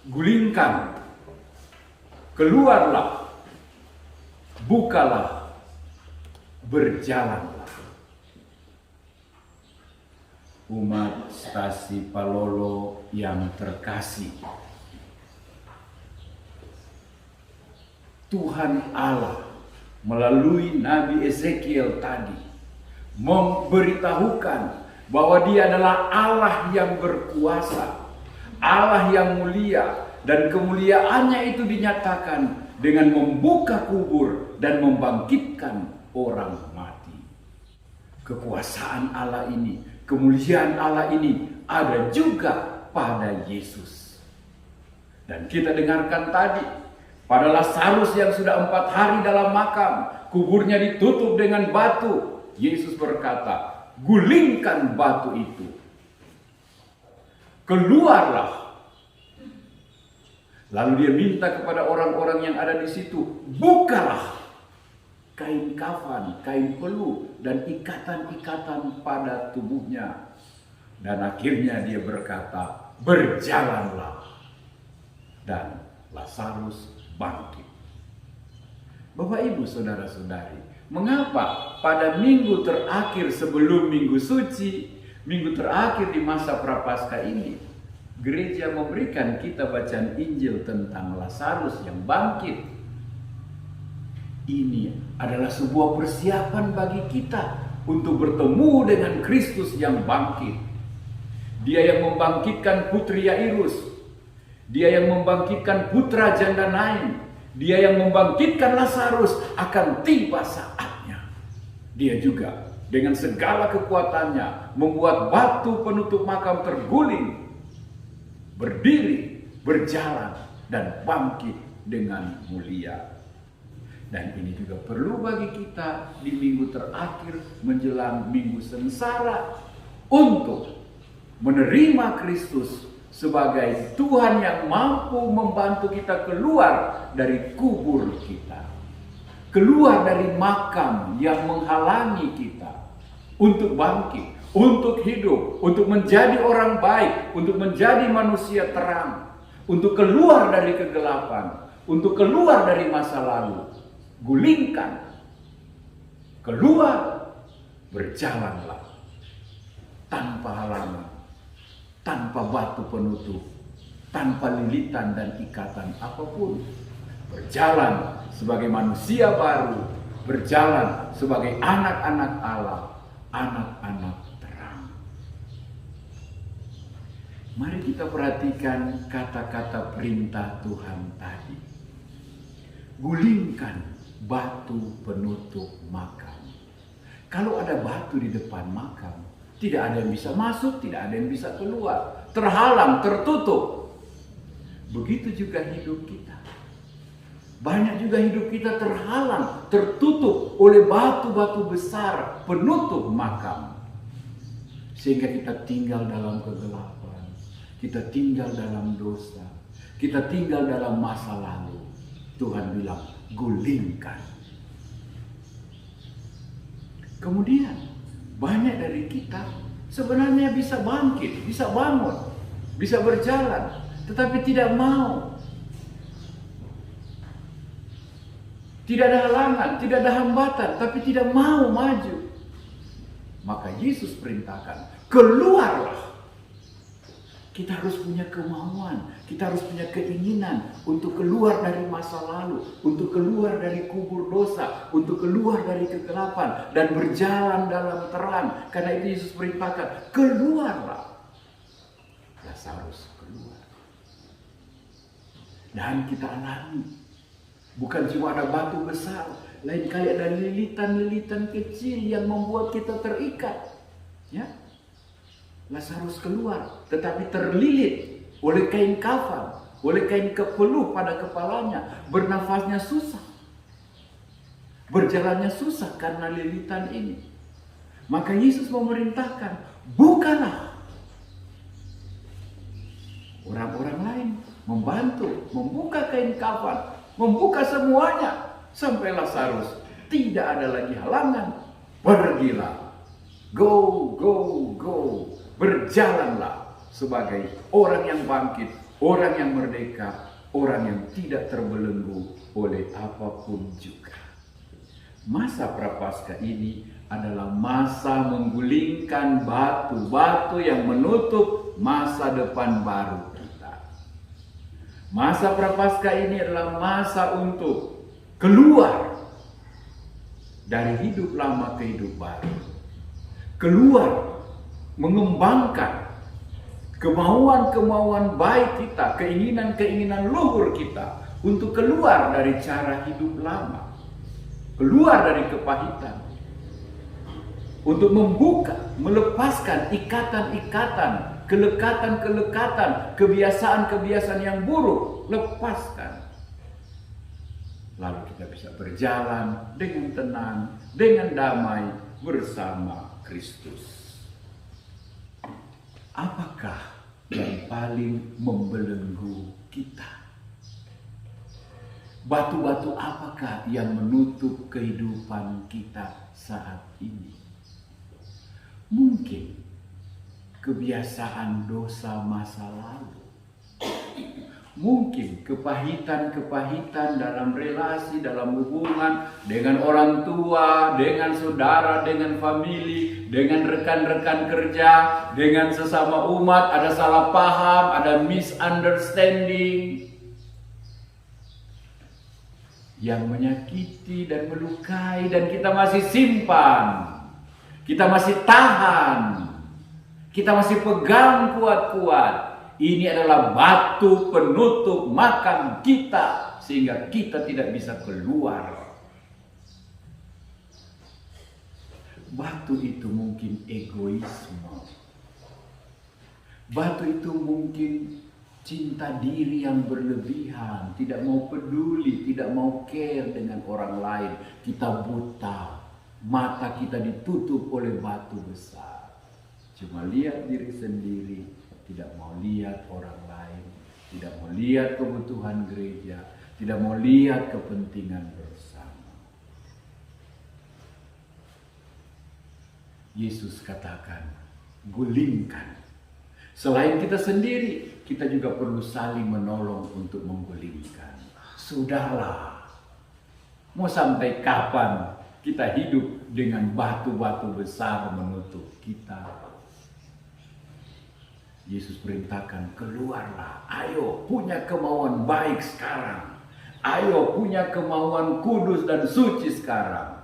gulingkan, keluarlah, bukalah, berjalanlah. Umat stasi Palolo yang terkasih, Tuhan Allah melalui Nabi Ezekiel tadi memberitahukan bahwa Dia adalah Allah yang berkuasa, Allah yang mulia, dan kemuliaannya itu dinyatakan dengan membuka kubur dan membangkitkan orang mati. Kekuasaan Allah ini, kemuliaan Allah ini ada juga pada Yesus. Dan kita dengarkan tadi, pada Lazarus yang sudah 4 hari dalam makam, kuburnya ditutup dengan batu. Yesus berkata, gulingkan batu itu. Keluarlah. Lalu dia minta kepada orang-orang yang ada di situ, bukalah kain kafan, kain peluh, dan ikatan-ikatan pada tubuhnya. Dan akhirnya dia berkata, berjalanlah. Dan Lazarus bangkit. Bapak, Ibu, saudara-saudari, mengapa pada minggu terakhir sebelum Minggu Suci, minggu terakhir di masa Prapaskah ini, gereja memberikan kita bacaan Injil tentang Lazarus yang bangkit? Ini adalah sebuah persiapan bagi kita untuk bertemu dengan Kristus yang bangkit. Dia yang membangkitkan putri Yairus, Dia yang membangkitkan putra janda Nain, Dia yang membangkitkan Lazarus. Akan tiba saatnya Dia juga dengan segala kekuatannya membuat batu penutup makam terguling, berdiri, berjalan, dan bangkit dengan mulia. Dan ini juga perlu bagi kita di minggu terakhir menjelang Minggu Sengsara untuk menerima Kristus sebagai Tuhan yang mampu membantu kita keluar dari kubur kita, keluar dari makam yang menghalangi kita untuk bangkit, untuk hidup, untuk menjadi orang baik, untuk menjadi manusia terang, untuk keluar dari kegelapan, untuk keluar dari masa lalu. Gulingkan, keluar, berjalanlah tanpa halangan, tanpa batu penutup, tanpa lilitan dan ikatan apapun. Berjalan sebagai manusia baru, berjalan sebagai anak-anak Allah, anak-anak terang. Mari kita perhatikan kata-kata perintah Tuhan tadi. Gulingkan batu penutup makam. Kalau ada batu di depan makam, tidak ada yang bisa masuk, tidak ada yang bisa keluar, terhalang, tertutup. Begitu juga hidup kita. Banyak juga hidup kita terhalang, tertutup oleh batu-batu besar penutup makam. Sehingga kita tinggal dalam kegelapan, kita tinggal dalam dosa, kita tinggal dalam masa lalu. Tuhan bilang, gulingkan. Kemudian banyak dari kita sebenarnya bisa bangkit, bisa bangun, bisa berjalan, tetapi tidak mau. Tidak ada halangan, tidak ada hambatan, tapi tidak mau maju. Maka Yesus perintahkan, keluarlah. Kita harus punya kemauan, kita harus punya keinginan untuk keluar dari masa lalu, untuk keluar dari kubur dosa, untuk keluar dari kegelapan dan berjalan dalam terang. Karena itu Yesus perintahkan, keluarlah. Lazarus keluar. Dan kita alami, bukan cuma ada batu besar, lain kali ada lilitan-lilitan kecil yang membuat kita terikat. Ya, Lazarus keluar, tetapi terlilit oleh kain kafan, oleh kain kepeluh pada kepalanya. Bernafasnya susah, berjalannya susah karena lilitan ini. Maka Yesus memerintahkan, bukalah. Orang-orang lain membantu, membuka kain kafan, membuka semuanya. Sampai Lazarus tidak ada lagi halangan. Pergilah, go, go, go. Berjalanlah sebagai orang yang bangkit, Orang yang merdeka, orang yang tidak terbelenggu oleh apapun juga. Masa Prapaskah ini adalah masa menggulingkan batu-batu yang menutup masa depan baru kita. Masa Prapaskah ini adalah masa untuk keluar dari hidup lama ke hidup baru. Keluar, mengembangkan kemauan-kemauan baik kita, keinginan-keinginan luhur kita untuk keluar dari cara hidup lama, keluar dari kepahitan, untuk membuka, melepaskan ikatan-ikatan, kelekatan-kelekatan, kebiasaan-kebiasaan yang buruk, lepaskan. Lalu kita bisa berjalan dengan tenang, dengan damai bersama Kristus. Apakah yang paling membelenggu kita? Batu-batu apakah yang menutup kehidupan kita saat ini? Mungkin kebiasaan dosa masa lalu. Mungkin kepahitan-kepahitan dalam relasi, dalam hubungan dengan orang tua, dengan saudara, dengan famili, dengan rekan-rekan kerja, dengan sesama umat, ada salah paham, ada misunderstanding yang menyakiti dan melukai, dan kita masih simpan, kita masih tahan, kita masih pegang kuat-kuat. Ini adalah batu penutup makam kita, sehingga kita tidak bisa keluar. Batu itu mungkin egoisme. Batu itu mungkin cinta diri yang berlebihan, tidak mau peduli, tidak mau care dengan orang lain. Kita buta, mata kita ditutup oleh batu besar. Cuma lihat diri sendiri, tidak mau lihat orang lain, tidak mau lihat kebutuhan gereja, tidak mau lihat kepentingan bersama. Yesus katakan, gulingkan. Selain kita sendiri, kita juga perlu saling menolong untuk menggulingkan. Sudahlah, mau sampai kapan kita hidup dengan batu-batu besar menutup kita? Yesus perintahkan, keluarlah, ayo punya kemauan baik sekarang. Ayo punya kemauan kudus dan suci sekarang.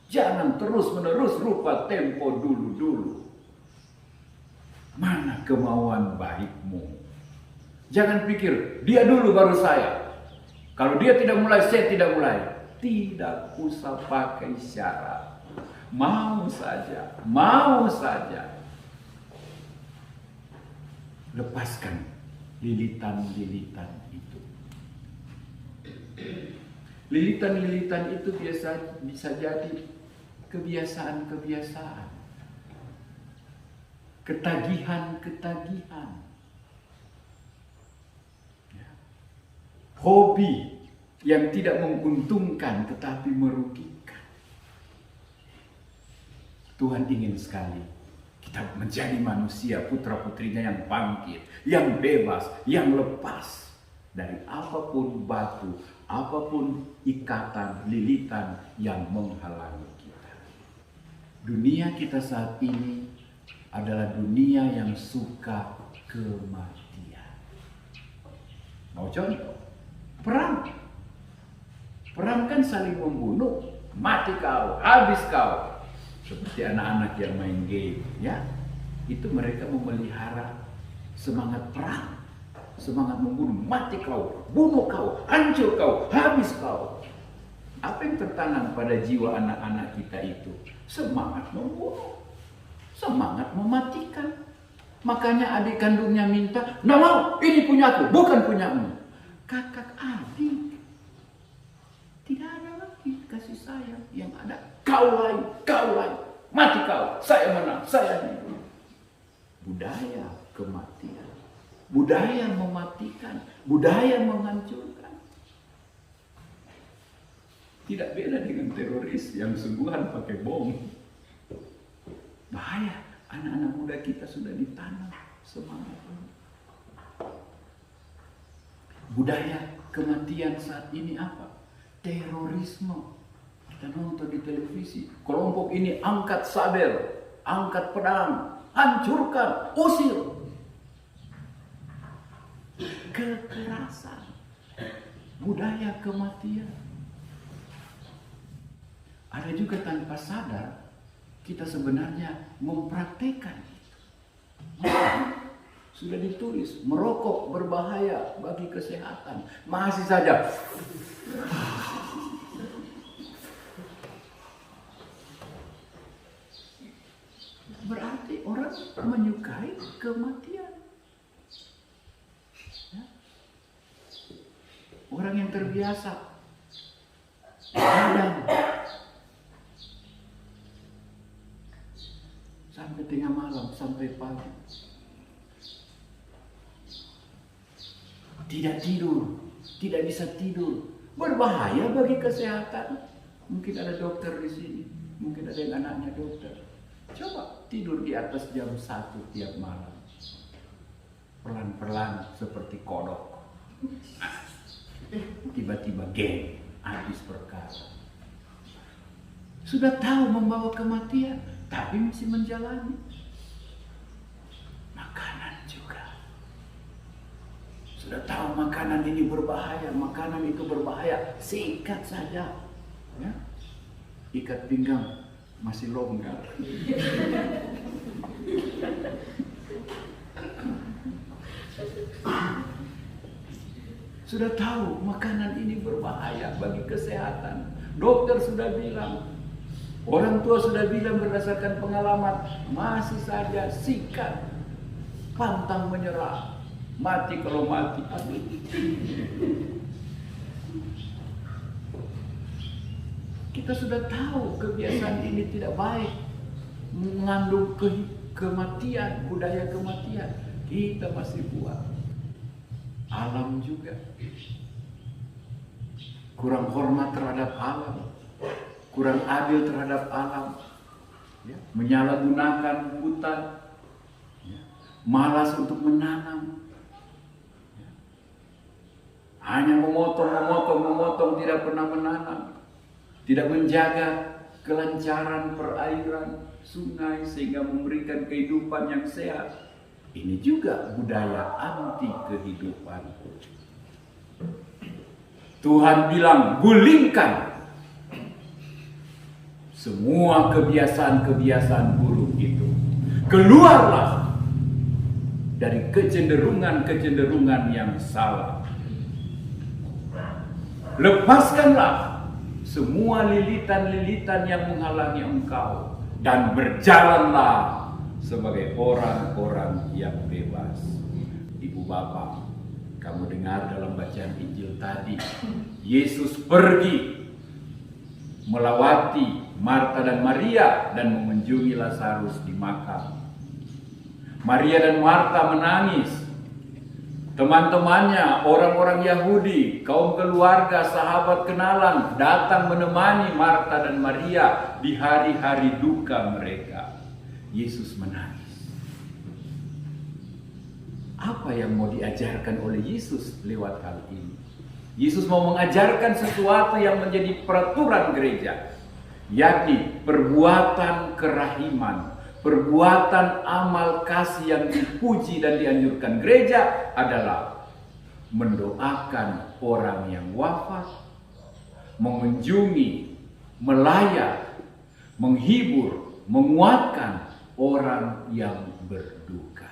Jangan terus-menerus rupa tempo dulu-dulu. Mana kemauan baikmu? Jangan pikir, dia dulu baru saya. Kalau dia tidak mulai, saya tidak mulai. Tidak usah pakai syarat. Mau saja, mau saja. Lepaskan lilitan-lilitan itu. Lilitan-lilitan itu biasa bisa jadi kebiasaan-kebiasaan, ketagihan-ketagihan, hobi yang tidak menguntungkan tetapi merugikan. Tuhan ingin sekali kita menjadi manusia, putra-putrinya yang bangkit, yang bebas, yang lepas dari apapun batu, apapun ikatan, lilitan yang menghalangi kita. Dunia kita saat ini adalah dunia yang suka kematian. Mau contoh? Perang. Perang kan saling membunuh, mati kau, habis kau. Seperti anak-anak yang main game, ya. Itu mereka memelihara semangat perang, semangat membunuh, mati kau, bunuh kau, hancur kau, habis kau. Apa yang tertanam pada jiwa anak-anak kita itu? Semangat membunuh, semangat mematikan. Makanya adik kandungnya minta, "Nggak mau, ini punyaku, bukan punyamu." Kakak adik, tidak ada lagi kasih sayang, yang ada kau lain, mati kau, saya menang, saya ini. Budaya kematian, budaya mematikan, budaya menghancurkan. Tidak beda dengan teroris yang sungguhan pakai bom. Bahaya, anak-anak muda kita sudah ditanam semangat ini. Budaya kematian saat ini apa? Terorisme. Kita nonton di televisi, kelompok ini angkat sabel, angkat pedang, hancurkan, usir. Kekerasan, budaya kematian. Ada juga tanpa sadar kita sebenarnya mempraktekkan. Sudah ditulis, merokok berbahaya bagi kesehatan. Masih saja. Berarti orang menyukai kematian. Ya. Orang yang terbiasa kadang sampai tengah malam, sampai pagi. Tidak tidur, tidak bisa tidur. Berbahaya bagi kesehatan. Mungkin ada dokter di sini, mungkin ada yang anaknya dokter. Coba tidur di atas jam 1 tiap malam. Pelan-pelan seperti kodok. Tiba-tiba geng, habis perkara. Sudah tahu membawa kematian, tapi masih menjalani. Makanan juga. Sudah tahu makanan ini berbahaya, makanan itu berbahaya, sikat saja. Ya? Ikat pinggang masih longgar. Sudah tahu makanan ini berbahaya bagi kesehatan. Dokter sudah bilang, orang tua sudah bilang berdasarkan pengalaman, masih saja sikat, pantang menyerah, mati kalau mati. Kita sudah tahu kebiasaan ini tidak baik, mengandung kematian, budaya kematian. Kita masih buat. Alam juga. Kurang hormat terhadap alam, kurang adil terhadap alam, ya. Menyalahgunakan hutan, ya. Malas untuk menanam, ya. Hanya memotong, tidak pernah menanam. Tidak menjaga kelancaran perairan, sungai sehingga memberikan kehidupan yang sehat. Ini juga budaya anti kehidupan. Tuhan bilang, gulingkan semua kebiasaan-kebiasaan buruk itu. Keluarlah dari kecenderungan-kecenderungan yang salah. Lepaskanlah semua lilitan-lilitan yang menghalangi engkau dan berjalanlah sebagai orang-orang yang bebas. Ibu bapak, kamu dengar dalam bacaan Injil tadi, Yesus pergi melawati Marta dan Maria dan mengunjungi Lazarus di makam. Maria dan Marta menangis. Teman-temannya, orang-orang Yahudi, kaum keluarga, sahabat kenalan datang menemani Marta dan Maria di hari-hari duka mereka. Yesus menangis. Apa yang mau diajarkan oleh Yesus lewat hal ini? Yesus mau mengajarkan sesuatu yang menjadi peraturan gereja, yakni perbuatan kerahiman. Perbuatan amal kasih yang dipuji dan dianjurkan gereja adalah mendoakan orang yang wafat, mengunjungi, melayat, menghibur, menguatkan orang yang berduka.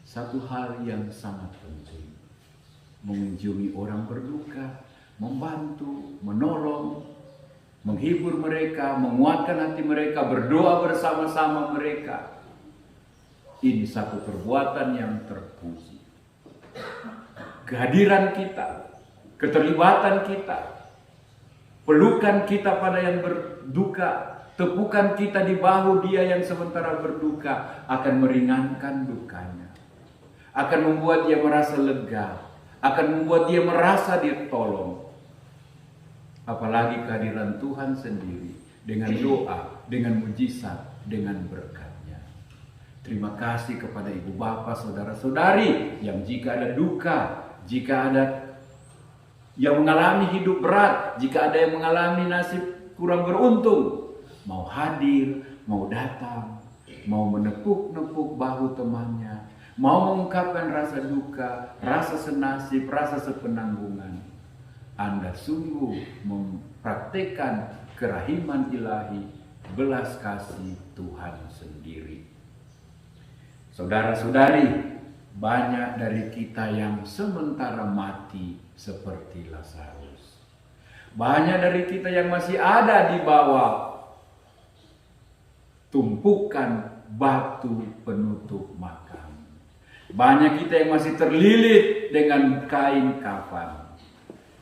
Satu hal yang sangat penting, mengunjungi orang berduka, membantu, menolong, menghibur mereka, menguatkan hati mereka, berdoa bersama-sama mereka. Ini satu perbuatan yang terpuji. Kehadiran kita, keterlibatan kita, pelukan kita pada yang berduka, tepukan kita di bahu dia yang sementara berduka akan meringankan dukanya. Akan membuat dia merasa lega, akan membuat dia merasa ditolong. Apalagi kehadiran Tuhan sendiri dengan doa, dengan mujizat, dengan berkat-Nya. Terima kasih kepada ibu bapak, saudara-saudari yang jika ada duka, jika ada yang mengalami hidup berat, jika ada yang mengalami nasib kurang beruntung, mau hadir, mau datang, mau menepuk-nepuk bahu temannya, mau mengungkapkan rasa duka, rasa senasib, rasa sepenanggungan. Anda sungguh mempraktekkan kerahiman ilahi, belas kasih Tuhan sendiri. Saudara-saudari, banyak dari kita yang sementara mati seperti Lazarus. Banyak dari kita yang masih ada di bawah tumpukan batu penutup makam. Banyak kita yang masih terlilit dengan kain kafan.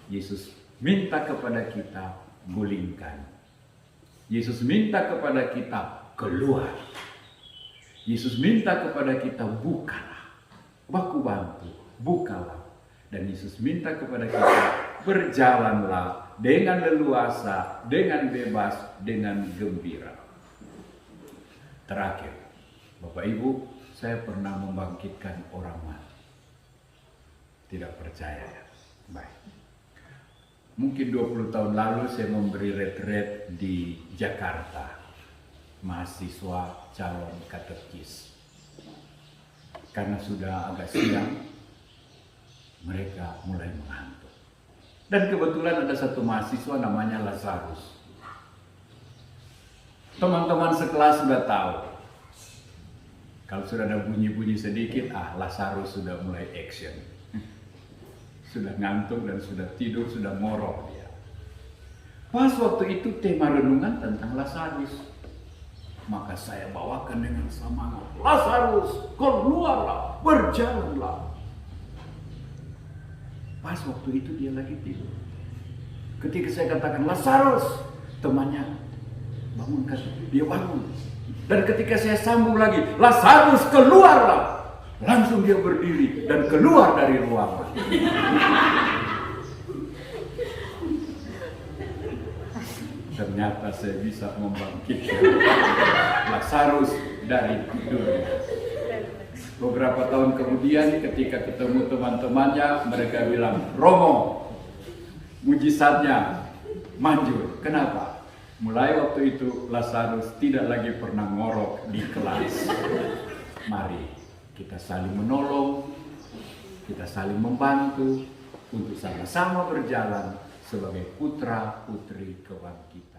Yesus minta kepada kita, gulingkan. Yesus minta kepada kita, keluar. Yesus minta kepada kita, bukalah. Baku bantu, bukalah. Dan Yesus minta kepada kita, berjalanlah dengan leluasa, dengan bebas, dengan gembira. Terakhir, Bapak Ibu, saya pernah membangkitkan orang mati. Tidak percaya ya? Baik. Mungkin 20 tahun lalu saya memberi retret di Jakarta. Mahasiswa calon katekis. Karena sudah agak siang, mereka mulai mengantuk. Dan kebetulan ada satu mahasiswa namanya Lazarus. Teman-teman sekelas sudah tahu. Kalau sudah ada bunyi-bunyi sedikit, Lazarus sudah mulai action. Sudah ngantuk dan sudah tidur, sudah ngorok dia. Pas waktu itu tema renungan tentang Lazarus. Maka saya bawakan dengan semangat, Lazarus, keluarlah, berjalanlah. Pas waktu itu dia lagi tidur. Ketika saya katakan, Lazarus, temannya bangunkan, dia bangun. Dan ketika saya sambung lagi, Lazarus, keluarlah. Langsung dia berdiri dan keluar dari ruangan. Ternyata saya bisa membangkitkan Lazarus dari tidurnya. Beberapa tahun kemudian ketika ketemu teman-temannya, mereka bilang, Romo, mujizatnya manjur. Kenapa? Mulai waktu itu Lazarus tidak lagi pernah ngorok di kelas. Mari kita saling menolong, kita saling membantu untuk sama-sama berjalan sebagai putra-putri kebangkitan.